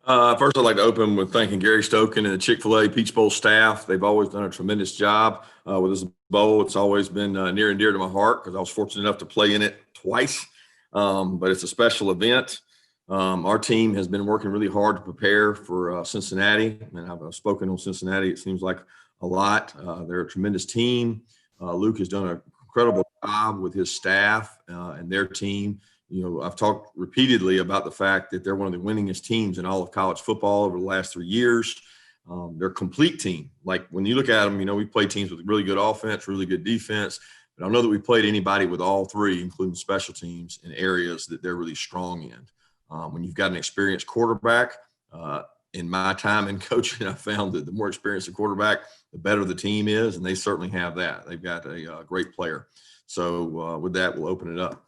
First, I'd like to open with thanking Gary Stoken and the Chick-Fil-A Peach Bowl staff. They've always done a tremendous job with this bowl. It's always been near and dear to my heart because I was fortunate enough to play in it twice. But it's a special event. Our team has been working really hard to prepare for Cincinnati, and I've spoken on Cincinnati. It seems like a lot. They're a tremendous team. Luke has done an incredible job with his staff and their team. You know, I've talked repeatedly about the fact that they're one of the winningest teams in all of college football over the last 3 years. They're a complete team. Like when you look at them, you know, we play teams with really good offense, really good defense. But I don't know that we played anybody with all three, including special teams, in areas that they're really strong in. When you've got an experienced quarterback, in my time in coaching, I found that the more experienced the quarterback, the better the team is, and they certainly have that. They've got a great player. So with that, we'll open it up.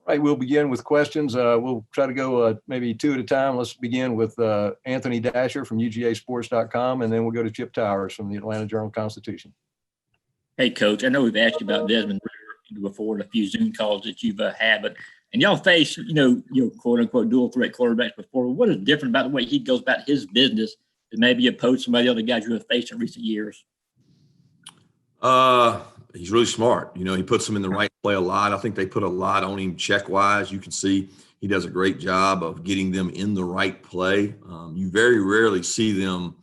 All right, we'll begin with questions. We'll try to go maybe two at a time. Let's begin with Anthony Dasher from UGAsports.com, and then we'll go to Chip Towers from the Atlanta Journal-Constitution. Hey, Coach, I know we've asked you about Desmond before and a few Zoom calls that you've had, and y'all face, quote unquote dual threat quarterbacks before. What is different about the way he goes about his business that maybe opposed some of the other guys you have faced in recent years? He's really smart. You know, he puts them in the right play a lot. I think they put a lot on him check-wise. You can see he does a great job of getting them in the right play. You very rarely see them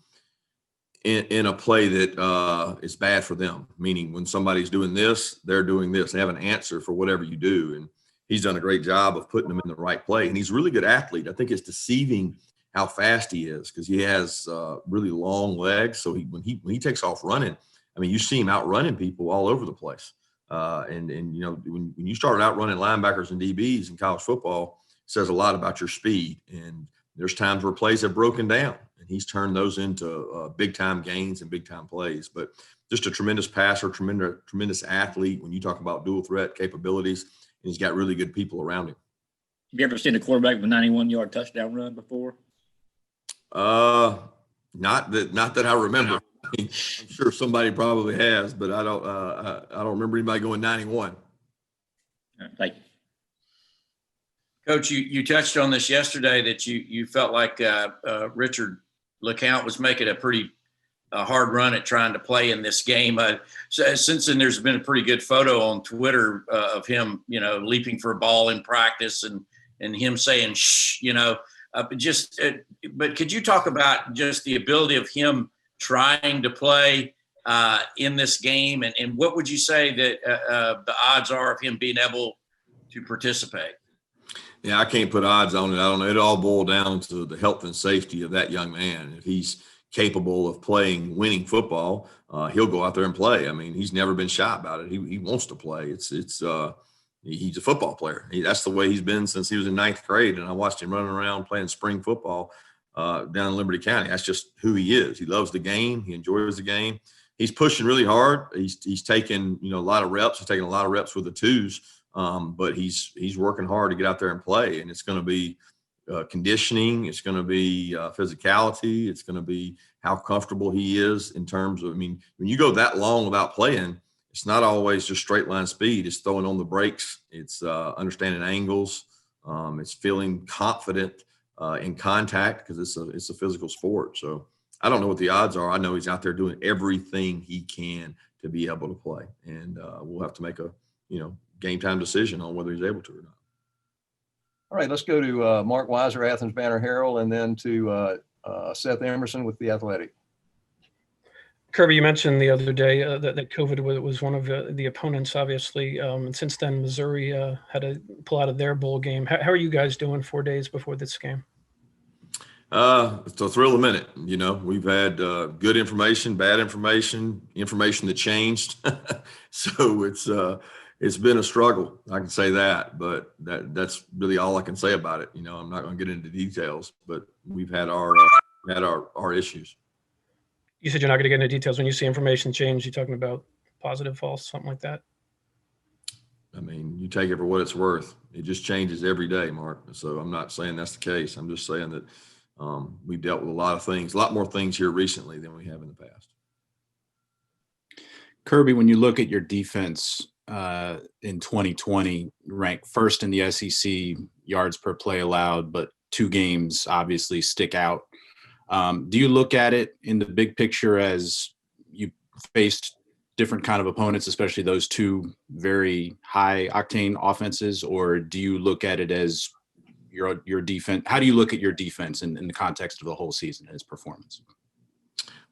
in a play that is bad for them, meaning when somebody's doing this, they're doing this. They have an answer for whatever you do, and he's done a great job of putting them in the right play. And he's a really good athlete. I think it's deceiving how fast he is because he has really long legs. So when he takes off running, I mean, you see him outrunning people all over the place. And you know, when you start outrunning linebackers and DBs in college football, it says a lot about your speed. And there's times where plays have broken down, and he's turned those into big-time gains and big-time plays. But just a tremendous passer, tremendous athlete when you talk about dual threat capabilities, and he's got really good people around him. Have you ever seen a quarterback with a 91-yard touchdown run before? Not that I remember. I'm sure somebody probably has, but I don't remember anybody going 91. Thank you. Coach, you touched on this yesterday that you felt like Richard LeCount was making a pretty hard run at trying to play in this game. So since then, there's been a pretty good photo on Twitter of him, leaping for a ball in practice and him saying, shh, but could you talk about just the ability of him trying to play in this game, and what would you say that the odds are of him being able to participate? Yeah, I can't put odds on it. I don't know. It all boils down to the health and safety of that young man. If he's capable of playing winning football, he'll go out there and play. I mean, he's never been shy about it. He wants to play. He's a football player. That's the way he's been since he was in ninth grade, and I watched him running around playing spring football down in Liberty County. That's just who he is. He loves the game. He enjoys the game. He's pushing really hard. He's taking a lot of reps. He's taking a lot of reps with the twos, but he's working hard to get out there and play. And it's going to be conditioning. It's going to be physicality. It's going to be how comfortable he is in terms of. I mean, when you go that long without playing, it's not always just straight line speed. It's throwing on the brakes. It's understanding angles. It's feeling confident in contact because it's a physical sport. So I don't know what the odds are. I know he's out there doing everything he can to be able to play, and we'll have to make a game time decision on whether he's able to or not. All right, let's go to Mark Weiser, Athens Banner Herald, and then to Seth Emerson with The Athletic. Kirby, you mentioned the other day that COVID was one of the opponents, obviously. And since then, Missouri had to pull out of their bowl game. How are you guys doing 4 days before this game? It's a thrill a minute. We've had good information, bad information that changed. So it's been a struggle. I can say that, but that's really all I can say about it. I'm not going to get into details, but we've had our issues. You said you're not going to get into details. When you see information change, you're talking about positive, false, something like that? I mean, you take it for what it's worth. It just changes every day, Mark. So I'm not saying that's the case. I'm just saying that we've dealt with a lot of things, a lot more things here recently than we have in the past. Kirby, when you look at your defense in 2020, ranked first in the SEC yards per play allowed, but two games obviously stick out. Do you look at it in the big picture as you faced different kind of opponents, especially those two very high octane offenses, or do you look at it as your defense? How do you look at your defense in the context of the whole season and its performance?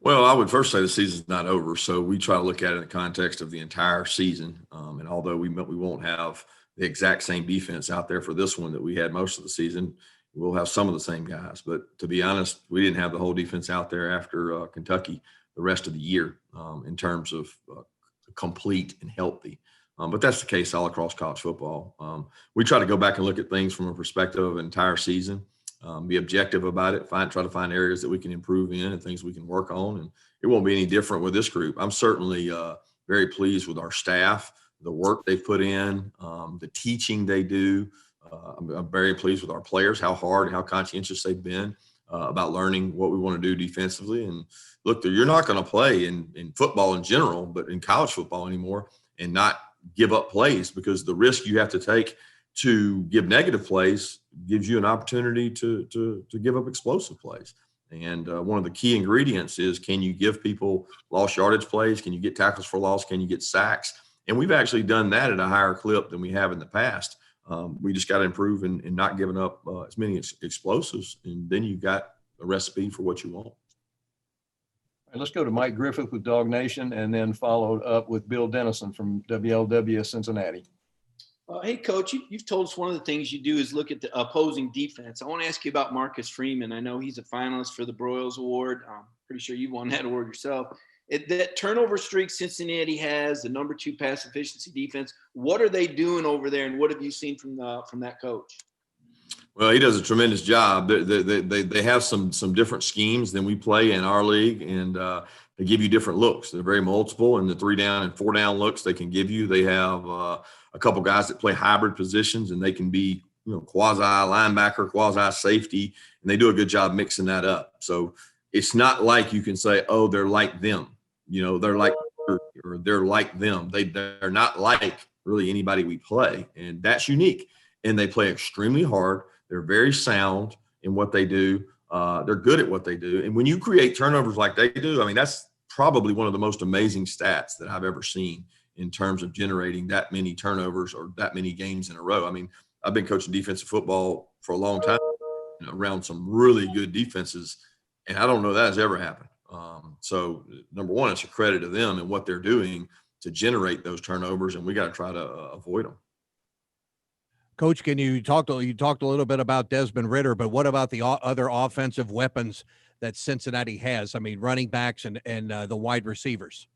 Well, I would first say the season's not over, so we try to look at it in the context of the entire season. And although we won't have the exact same defense out there for this one that we had most of the season, we'll have some of the same guys. But to be honest, we didn't have the whole defense out there after Kentucky the rest of the year in terms of complete and healthy. But that's the case all across college football. We try to go back and look at things from a perspective of an entire season. Be objective about it, try to find areas that we can improve in and things we can work on. And it won't be any different with this group. I'm certainly very pleased with our staff, the work they put in, the teaching they do. I'm very pleased with our players, how hard, how conscientious they've been about learning what we want to do defensively. And look, you're not going to play in football in general, but in college football anymore, and not give up plays, because the risk you have to take to give negative plays gives you an opportunity to give up explosive plays. And one of the key ingredients is, can you give people lost yardage plays? Can you get tackles for loss? Can you get sacks? And we've actually done that at a higher clip than we have in the past. We just got to improve in not giving up as many explosives, and then you got a recipe for what you want. Let's go to Mike Griffith with Dog Nation, and then followed up with Bill Dennison from WLW Cincinnati. Hey, Coach, you've told us one of the things you do is look at the opposing defense. I want to ask you about Marcus Freeman. I know he's a finalist for the Broyles Award. I'm pretty sure you won that award yourself. That turnover streak Cincinnati has, the number 2 pass efficiency defense, what are they doing over there, and what have you seen from that coach? Well, he does a tremendous job. They have some different schemes than we play in our league, and they give you different looks. They're very multiple, and the 3-down and 4-down looks they can give you. They have a couple guys that play hybrid positions, and they can be quasi linebacker, quasi safety, and they do a good job mixing that up. So it's not like you can say, oh, they're like them. They're like, or they're like them. They're not like really anybody we play, and that's unique. And they play extremely hard. They're very sound in what they do. They're good at what they do. And when you create turnovers like they do, I mean, that's probably one of the most amazing stats that I've ever seen in terms of generating that many turnovers or that many games in a row. I mean, I've been coaching defensive football for a long time around some really good defenses, and I don't know that has ever happened. So number one, it's a credit to them and what they're doing to generate those turnovers, and we got to try to avoid them. Coach, you talked a little bit about Desmond Ridder, but what about the other offensive weapons that Cincinnati has? I mean, running backs and the wide receivers.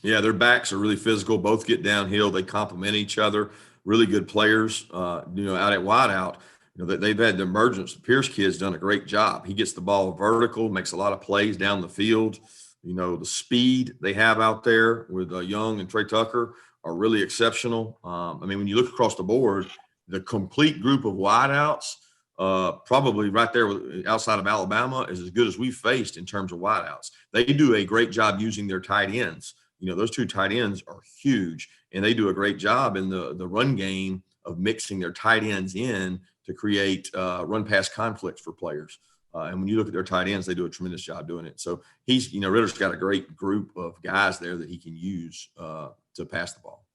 Yeah, their backs are really physical. Both get downhill. They complement each other. Really good players. Out at wideout, they've had the emergence. The Pierce kid's done a great job. He gets the ball vertical, makes a lot of plays down the field. The speed they have out there with Young and Trey Tucker are really exceptional. When you look across the board, the complete group of wideouts, probably right there outside of Alabama, is as good as we've faced in terms of wideouts. They do a great job using their tight ends. Those 2 tight ends are huge, and they do a great job in the run game of mixing their tight ends in to create run-pass conflicts for players. And when you look at their tight ends, they do a tremendous job doing it. So Ritter's got a great group of guys there that he can use to pass the ball.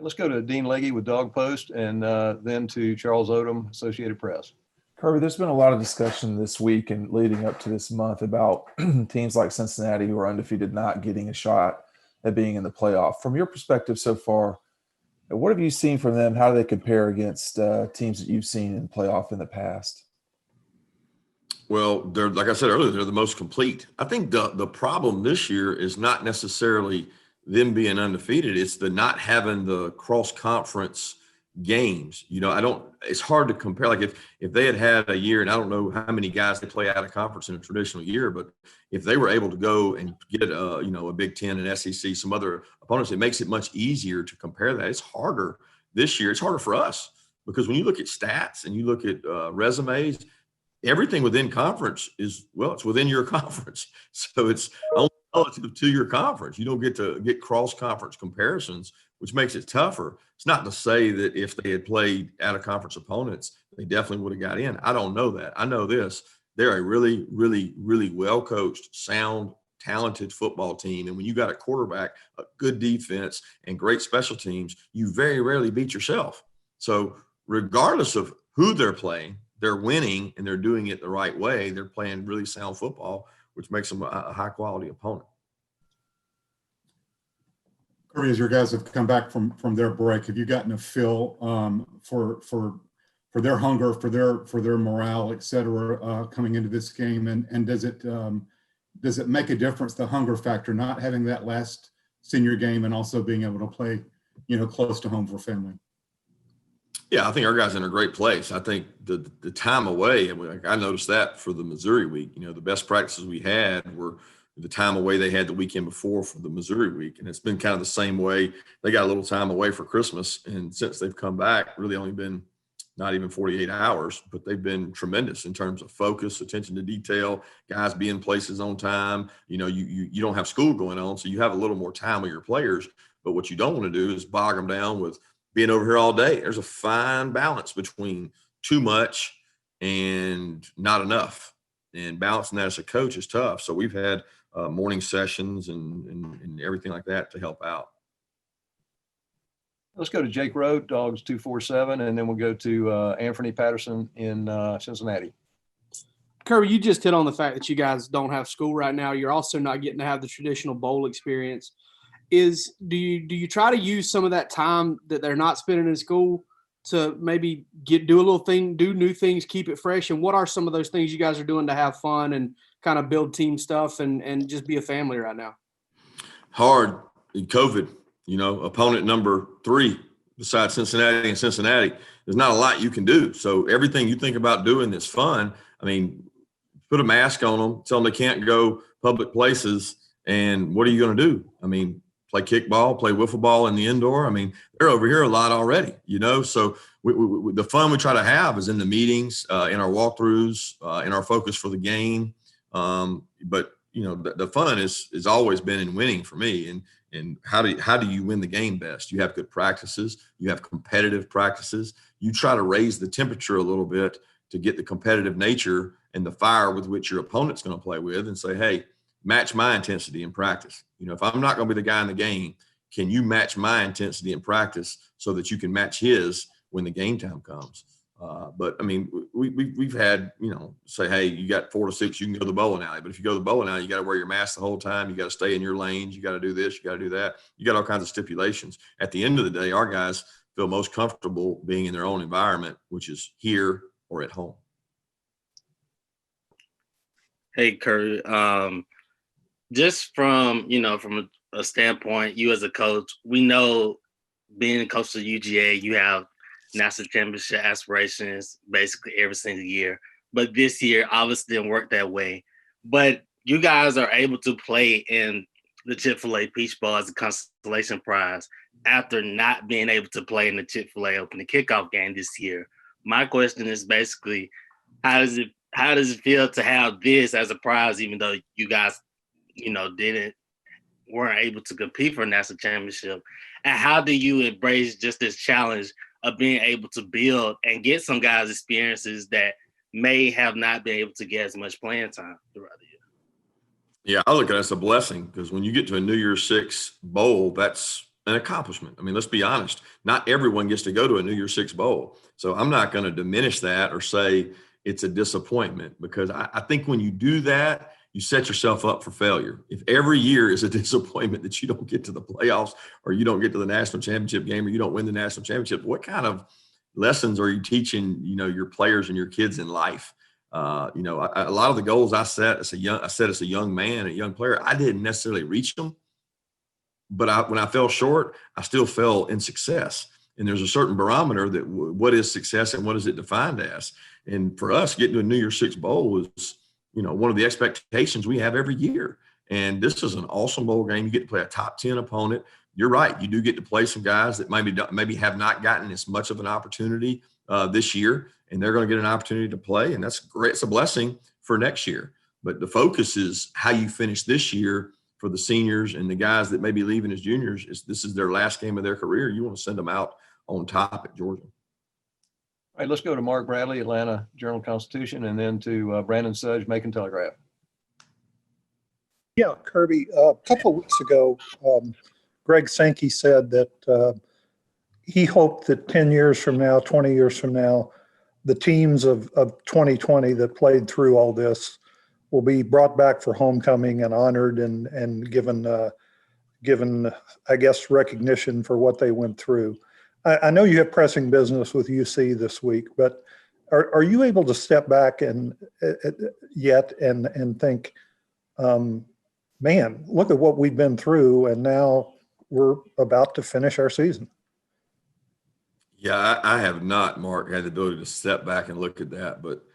Let's go to Dean Legge with Dog Post, and then to Charles Odom, Associated Press. Kirby, there's been a lot of discussion this week and leading up to this month about teams like Cincinnati, who are undefeated, not getting a shot at being in the playoff. From your perspective so far, what have you seen from them? How do they compare against teams that you've seen in playoff in the past? Well, they're, like I said earlier, they're the most complete. I think the problem this year is not necessarily them being undefeated. It's the not having the cross-conference games. It's hard to compare. Like if they had a year, and I don't know how many guys they play out of conference in a traditional year, but if they were able to go and get a Big Ten and SEC, some other opponents, it makes it much easier to compare that. It's harder this year. It's harder for us because when you look at stats and you look at resumes, everything within conference it's within your conference. So it's only relative to your conference. You don't get to get cross-conference comparisons which makes it tougher. It's not to say that if they had played out of conference opponents, they definitely would have got in. I don't know that. I know this. They're a really, really, really well-coached, sound, talented football team. And when you got a quarterback, a good defense, and great special teams, you very rarely beat yourself. So regardless of who they're playing, they're winning and they're doing it the right way. They're playing really sound football, which makes them a high-quality opponent. Kirby, as your guys have come back from their break, have you gotten a feel for their hunger, for their morale, et cetera, coming into this game? And does it make a difference, the hunger factor, not having that last senior game and also being able to play, close to home for family? Yeah, I think our guys are in a great place. I think the time away, I noticed that for the Missouri week, the best practices we had were the time away they had the weekend before for the Missouri week. And it's been kind of the same way. They got a little time away for Christmas. And since they've come back, really only been not even 48 hours, but they've been tremendous in terms of focus, attention to detail, guys being places on time. You don't have school going on, so you have a little more time with your players. But what you don't want to do is bog them down with being over here all day. There's a fine balance between too much and not enough. And balancing that as a coach is tough. So we've had morning sessions and everything like that to help out. Let's go to Jake Road, Dogs 247, and then we'll go to Anthony Patterson in Cincinnati. Kirby, you just hit on the fact that you guys don't have school right now. You're also not getting to have the traditional bowl experience. Do you try to use some of that time that they're not spending in school to maybe do new things, keep it fresh? And what are some of those things you guys are doing to have fun and kind of build team stuff and just be a family right now? Hard in COVID, opponent number 3 besides Cincinnati, there's not a lot you can do. So everything you think about doing that's fun, put a mask on them, tell them they can't go public places. And what are you going to do? Play kickball, play wiffle ball in the indoor. They're over here a lot already, So the fun we try to have is in the meetings, in our walkthroughs, in our focus for the game. But the fun is always been in winning for me. And how do you win the game best? You have good practices. You have competitive practices. You try to raise the temperature a little bit to get the competitive nature and the fire with which your opponent's going to play with, and say, hey, match my intensity in practice. If I'm not going to be the guy in the game, can you match my intensity in practice so that you can match his when the game time comes? But we've had, say, hey, you got 4 to 6, you can go to the bowling alley. But if you go to the bowling alley, you got to wear your mask the whole time. You got to stay in your lanes. You got to do this. You got to do that. You got all kinds of stipulations. At the end of the day, our guys feel most comfortable being in their own environment, which is here or at home. Hey, Kurt, just from a standpoint, you as a coach, we know being a coach of UGA, you have national championship aspirations basically every single year. But this year obviously didn't work that way. But you guys are able to play in the Chick-Fil-A Peach Bowl as a consolation prize after not being able to play in the Chick-Fil-A opening kickoff game this year. My question is basically, how does it feel to have this as a prize, even though you guys, weren't able to compete for a national championship? And how do you embrace just this challenge of being able to build and get some guys experiences that may have not been able to get as much playing time throughout the year? Yeah, I look at it as a blessing, because when you get to a New Year's Six bowl, that's an accomplishment. Let's be honest. Not everyone gets to go to a New Year's Six bowl. So I'm not going to diminish that or say it's a disappointment, because I think when you do that, you set yourself up for failure. If every year is a disappointment that you don't get to the playoffs, or you don't get to the national championship game, or you don't win the national championship, what kind of lessons are you teaching, your players and your kids in life? A lot of the goals I set as a young man, a young player, I didn't necessarily reach them, but when I fell short, I still fell in success. And there's a certain barometer that what is success and what is it defined as? And for us, getting to a New Year's Six bowl is, one of the expectations we have every year. And this is an awesome bowl game. You get to play a top 10 opponent. You're right. You do get to play some guys that maybe have not gotten as much of an opportunity this year, and they're going to get an opportunity to play. And that's great. It's a blessing for next year. But the focus is how you finish this year for the seniors and the guys that may be leaving as juniors. This is their last game of their career. You want to send them out on top at Georgia. All right, let's go to Mark Bradley, Atlanta Journal-Constitution, and then to Brandon Sudge, Macon Telegraph. Yeah, Kirby, a couple of weeks ago, Greg Sankey said that he hoped that 10 years from now, 20 years from now, the teams of 2020 that played through all this will be brought back for homecoming and honored and given, I guess, recognition for what they went through. I know you have pressing business with UC this week, but are you able to step back and think, man, look at what we've been through, and now we're about to finish our season? Yeah, I have not, Mark, had the ability to step back and look at that, but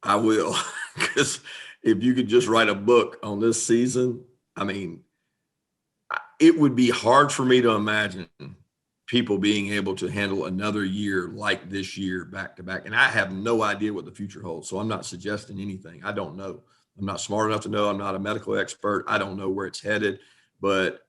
I will, because if you could just write a book on this season, I mean, it would be hard for me to imagine people being able to handle another year like this year back to back. And I have no idea what the future holds. So I'm not suggesting anything. I don't know. I'm not smart enough to know. I'm not a medical expert. I don't know where it's headed. But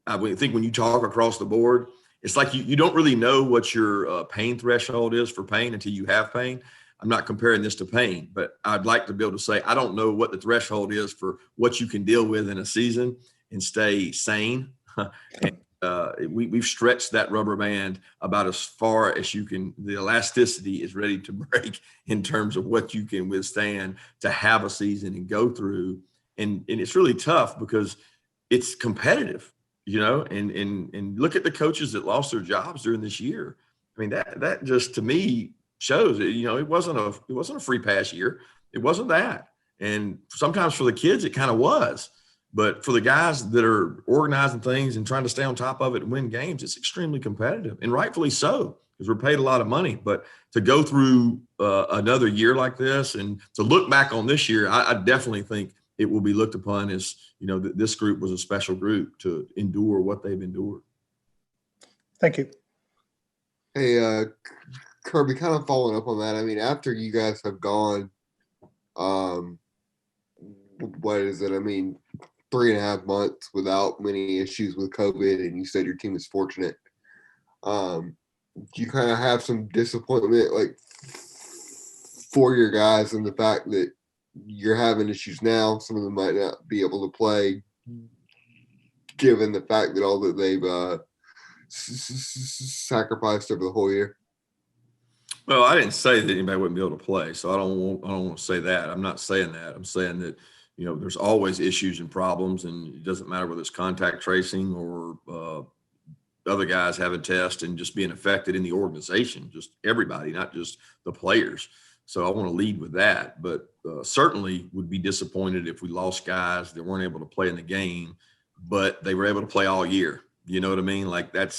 I think when you talk across the board, it's like you don't really know what your pain threshold is for pain until you have pain. I'm not comparing this to pain, but I'd like to be able to say, I don't know what the threshold is for what you can deal with in a season and stay sane. And we've stretched that rubber band about as far as you can. The elasticity is ready to break in terms of what you can withstand to have a season and go through. And it's really tough because it's competitive, and look at the coaches that lost their jobs during this year. I mean, that just, to me, shows it wasn't a free pass year. It wasn't that. And sometimes for the kids, it kind of was. But for the guys that are organizing things and trying to stay on top of it and win games, it's extremely competitive, and rightfully so, because we're paid a lot of money. But to go through another year like this and to look back on this year, I definitely think it will be looked upon as, this group was a special group to endure what they've endured. Thank you. Hey, Kirby, kind of following up on that. I mean, after you guys have gone, what is it? I mean, 3.5 months without many issues with COVID, and you said your team is fortunate. Do you kind of have some disappointment, like, for your guys, in the fact that you're having issues now? Some of them might not be able to play, given the fact that all that they've sacrificed over the whole year. Well, I didn't say that anybody wouldn't be able to play, so I don't want to say that. I'm not saying that. I'm saying that there's always issues and problems, and it doesn't matter whether it's contact tracing or other guys having tests and just being affected in the organization, just everybody, not just the players. So I want to lead with that, but certainly would be disappointed if we lost guys that weren't able to play in the game, but they were able to play all year. You know what I mean? Like that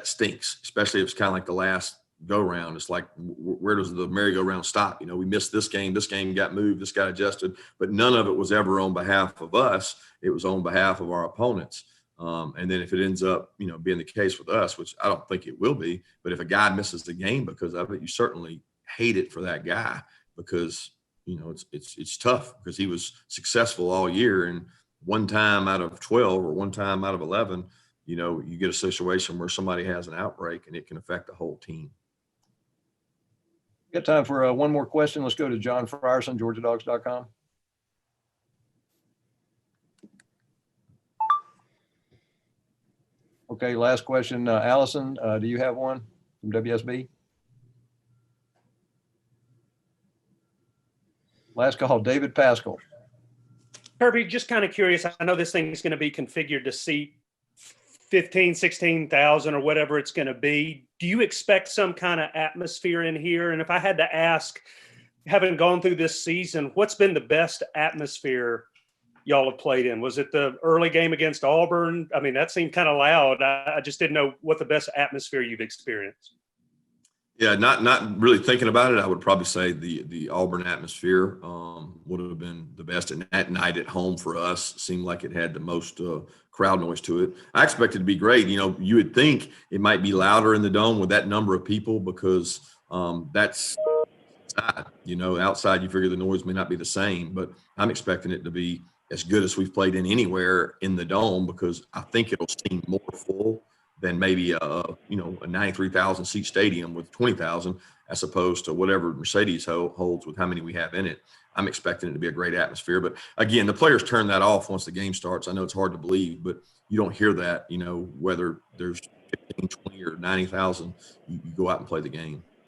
stinks, especially if it's kind of like the last go round. It's like, where does the merry-go-round stop? We missed this game got moved, this got adjusted, but none of it was ever on behalf of us. It was on behalf of our opponents. And then if it ends up, being the case with us, which I don't think it will be, but if a guy misses the game because of it, you certainly hate it for that guy, because, it's tough because he was successful all year. And one time out of 12 or one time out of 11, you get a situation where somebody has an outbreak and it can affect the whole team. Got time for one more question. Let's go to John Frierson, GeorgiaDogs.com. Okay, last question. Allison, do you have one from WSB? Last call, David Pascal. Kirby, just kind of curious. I know this thing is going to be configured to seat 15, 16,000 or whatever it's going to be. Do you expect some kind of atmosphere in here? And if I had to ask, having gone through this season, what's been the best atmosphere y'all have played in? Was it the early game against Auburn? I mean, that seemed kind of loud. I just didn't know what the best atmosphere you've experienced. Yeah, not really thinking about it, I would probably say the Auburn atmosphere would have been the best. And that night at home for us seemed like it had the most crowd noise to it. I expect it to be great. You would think it might be louder in the dome with that number of people, because that's outside. Outside you figure the noise may not be the same, but I'm expecting it to be as good as we've played in anywhere in the Dome, because I think it'll seem more full than maybe a 93,000 seat stadium with 20,000, as opposed to whatever Mercedes holds with how many we have in it. I'm expecting it to be a great atmosphere. But again, the players turn that off once the game starts. I know it's hard to believe, but you don't hear that, whether there's 15, 20 or 90,000, you go out and play the game.